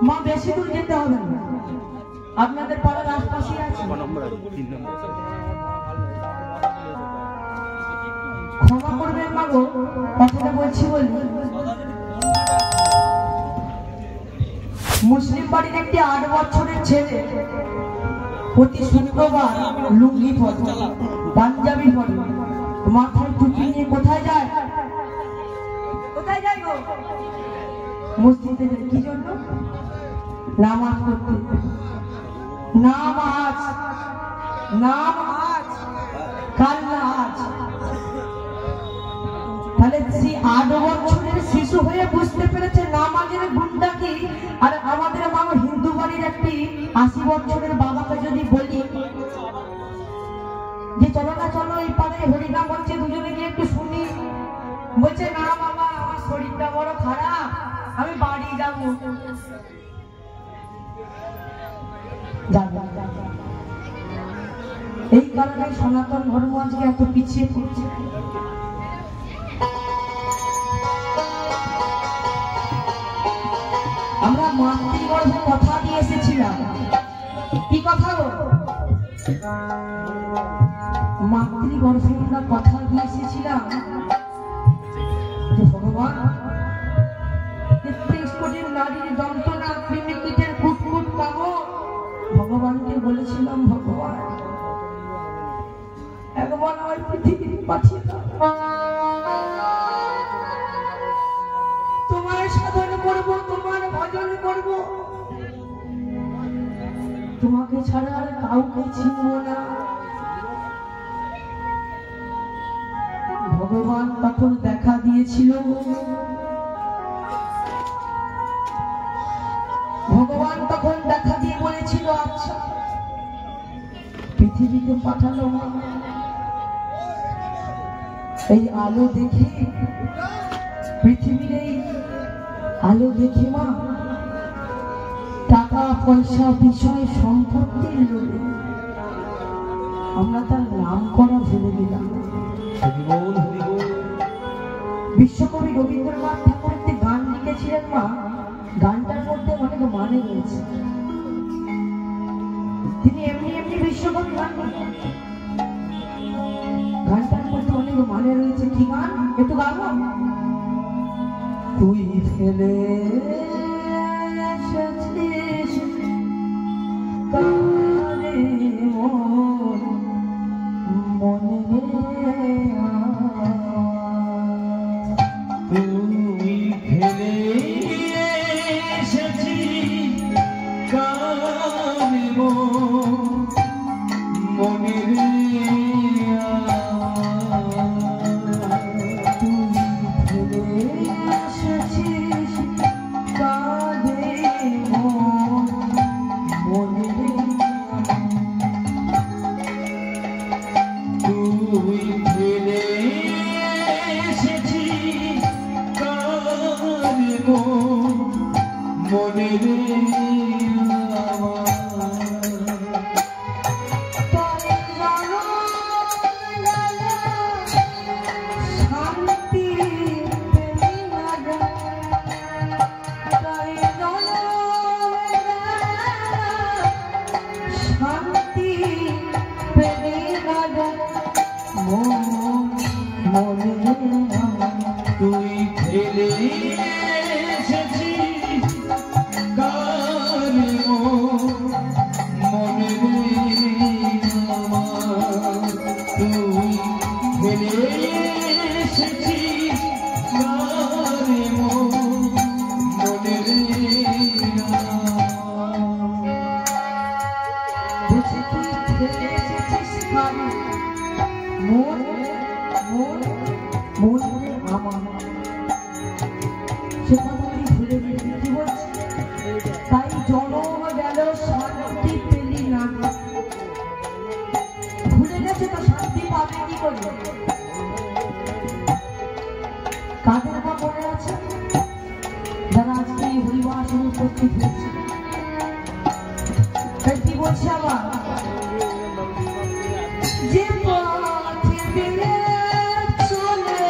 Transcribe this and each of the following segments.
মা বেশি দূর যেতে হবে না, আপনাদের পাড়ার আশপাশে আছে। ক্ষমা করবেন মা গো, কথাটা বলছি বলি। মুসলিম বাড়ির একটি 8 বছরের ছেলে প্রতি শুক্রবার লুঙ্গি পরে, পাঞ্জাবি পরে, মাথায় টুপি নিয়ে কোথায় যায়? কোথায় যায় গো? মসজিদে যায়। কি জন্য? নামাজ পড়তে। নামাজ নামাজ কাল নামাজ। তাহলে সেই 8 বছরের শিশু হয়ে বুঝতে পেরেছে নামাজের গুণটা কি। আর আমাদের মা হিন্দু বাড়ির একটি 80 বছরের বাবাকে যদি বলি যে চলো না, চলো এই পারে হরিনাম হচ্ছে, দুজনে গিয়ে একটু শুনি, বলছে না বাবা আমার শরীরটা বড় খারাপ, আমি বাড়ি যাবো। এই কারণে সনাতন ধর্ম আজকে এত পিছিয়ে পড়ছে। আমরা মাতৃগর্ভে কথা দিয়ে এসেছিলাম। কি কথা গো? মাতৃগর্ভে আমরা কথা দিয়ে এসেছিলাম যে ভগবান 33 কোটি নারীর যন্ত্রণা, কৃমিকীটের কুটকুট কামড়, ভগবানকে বলেছিলাম ভগবান একবার আমার পৃথিবীর পাঠিয়ে দাও, তোমার সাধন করব, তোমার ভজন করব, তোমাকে ছাড়া আর কাউকে চিনব না। ভগবান তখন দেখা দিয়েছিল। ভগবান তখন দেখা দিয়ে বলেছিল আচ্ছা পৃথিবীতে পাঠালো এই আলো দেখে, পৃথিবীর এই আলো দেখে মা টাকা পয়সা বিষয় সম্পত্তির লোভে আমরা তার নাম করা ভুলে গেলাম। বিশ্বকবি রবীন্দ্রনাথ ঠাকুর একটি গান লিখেছিলেন মা, গানটার মধ্যে অনেক মানে রয়েছে। তিনি এমনি এমনি বিশ্বকবি গান লিখেন, গানটার মধ্যে অনেক মানে রয়েছে। কি গান? একটু গাবো। তুই ফেলে এসেছিস কানে মনে রে, তুই ফেলে এসেছিস কানে মনে রে, কাদের বা মনে আছে যারা আজকে হরিবাসনে উপস্থিত হয়েছে? তাই কি বলছে আবার যে পথে দিলে চলে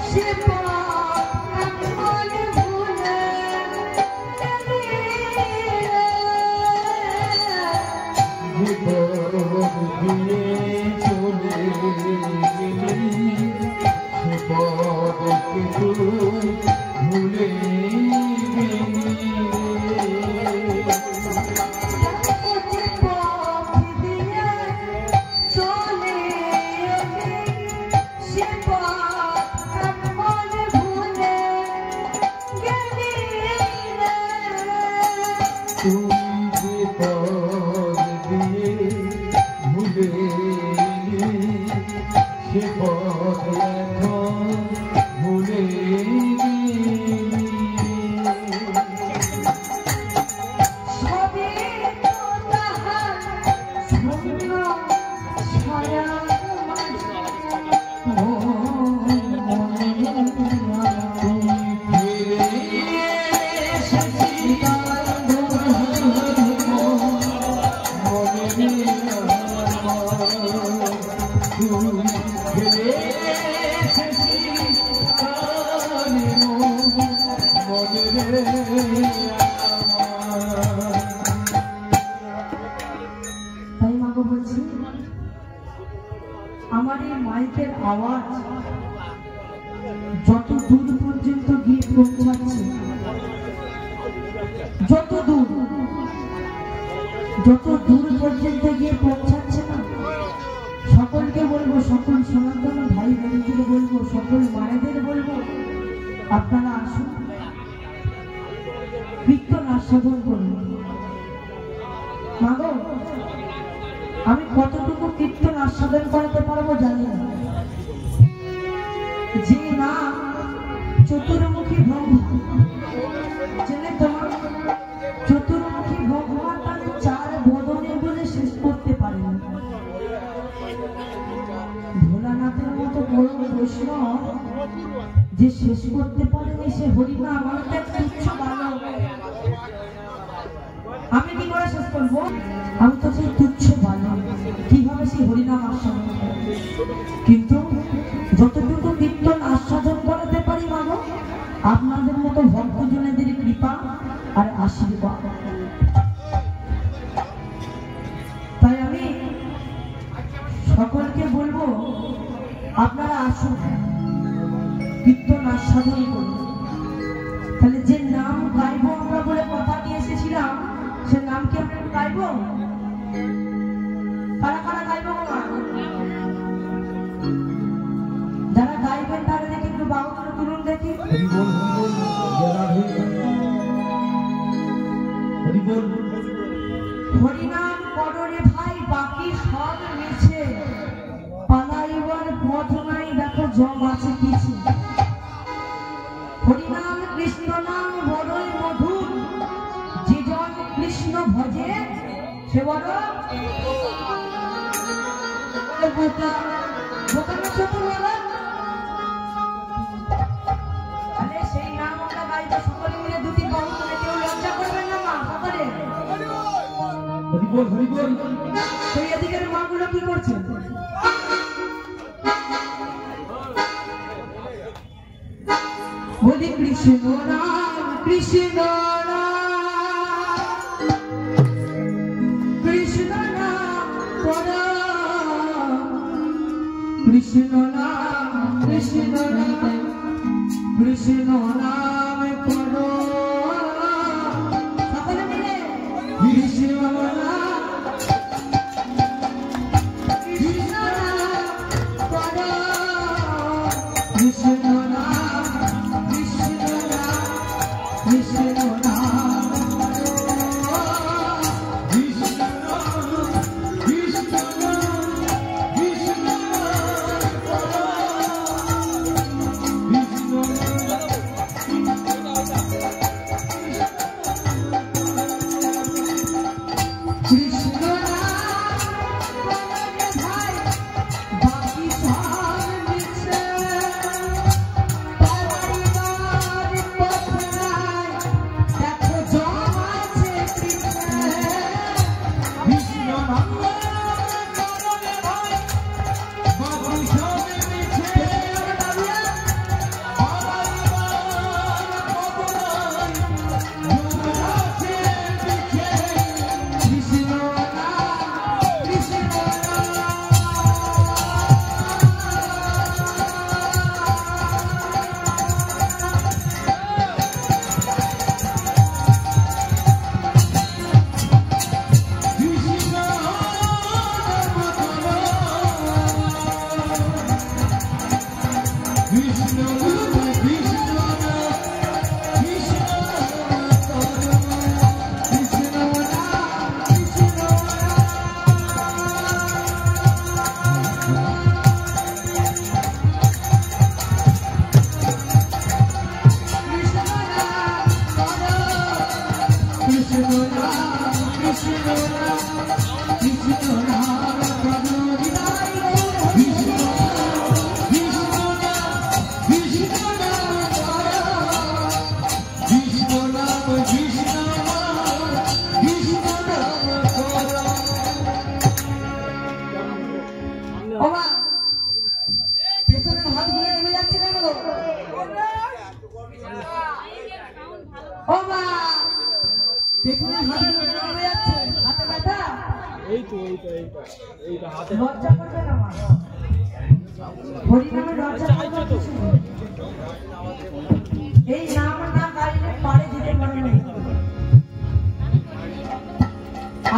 সে পথ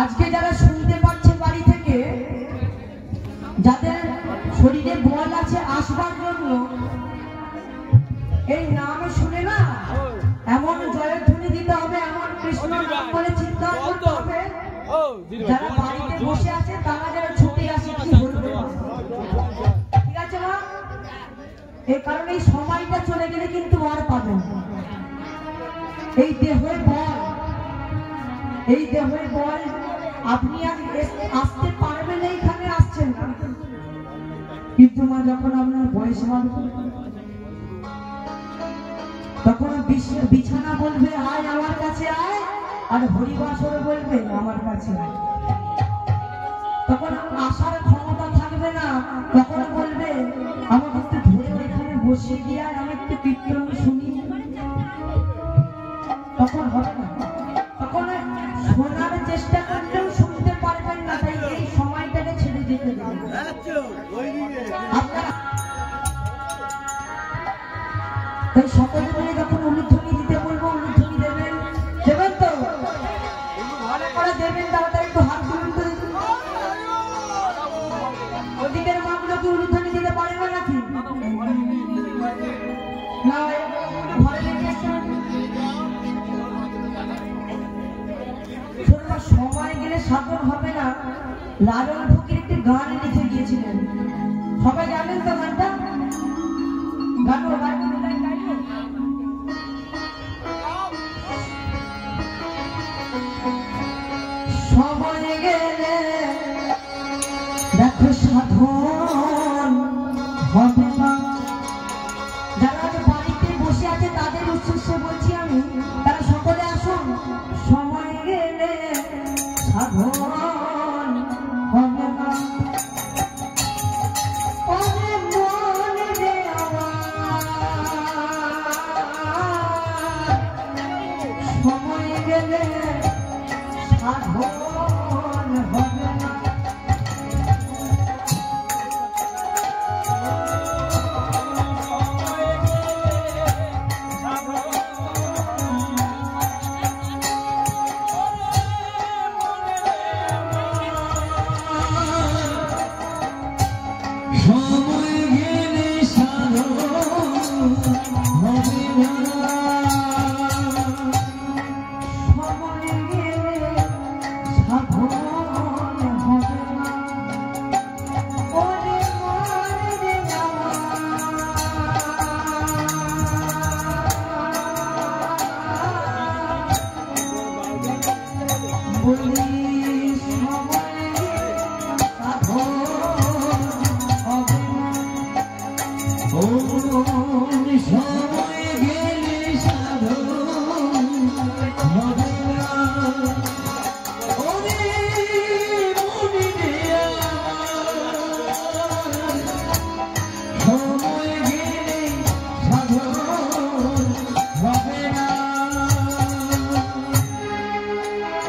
আজকে যারা শুনতে পাচ্ছে বাড়ি থেকে, যাদের শরীরে বল আছে আসবার জন্য, এই নাম শুনে না এমন জয়ধ্বনি দিতে হবে, এমন কৃষ্ণ নাম বলে চিৎকার করতে হবে, যারা বাড়িতে বসে আছে তারা যারা ছুটে আসে কি বলবে। ঠিক আছে মা? এই কারণে এই সময়টা চলে গেলে কিন্তু আর পাবেন এই দেহের বল, এই দেহের বল আপনি আজ আসতে পারবেন, এইখানে আসছেন না, কিন্তু মা যখন আপনার বয়স বাড়বে তখন বিছানা বলবে আয় আমার কাছে আয়, আর হরিবাসর বলবে আমার কাছে আয়। তখন আসার ক্ষমতা থাকবে না, তখন বলবে আমাকে একটু ধরে এখানে বসে দিয়ে আর আমি একটু কীর্তন শুনি, তখন হবে না, তখন শোনার চেষ্টা করলেও শুনতে পারবেন না। তাই এই সময়টাকে ছেড়ে যেতে দেবেন। তাই সকলে মিলে যখন উলুধ্বনি দিতে বলবো উলুধ্বনি দেবেন, দেবেন তো ভালো করে দেবেন। তাড়াতাড়ি একটু হাত তুলুন তো দেখুন, ওদিকের মাগুলো কি উলুধ্বনি দিতে পারে না নাকি? না ঘরে লেগে সময় গেলে সাধন হবে না। লালন ফকির একটি গান লিখে গিয়েছিলেন, সবাই জানেন তো গানটা? গান সময় গেলে দেখো সাধন হবে না। যারা বাড়িতে বসে আছে তাদের উদ্দেশ্যে বলছি আমি, তারা সকলে আসুন। সময় গেলে সাধন হবে না। সময় গেলে সাধন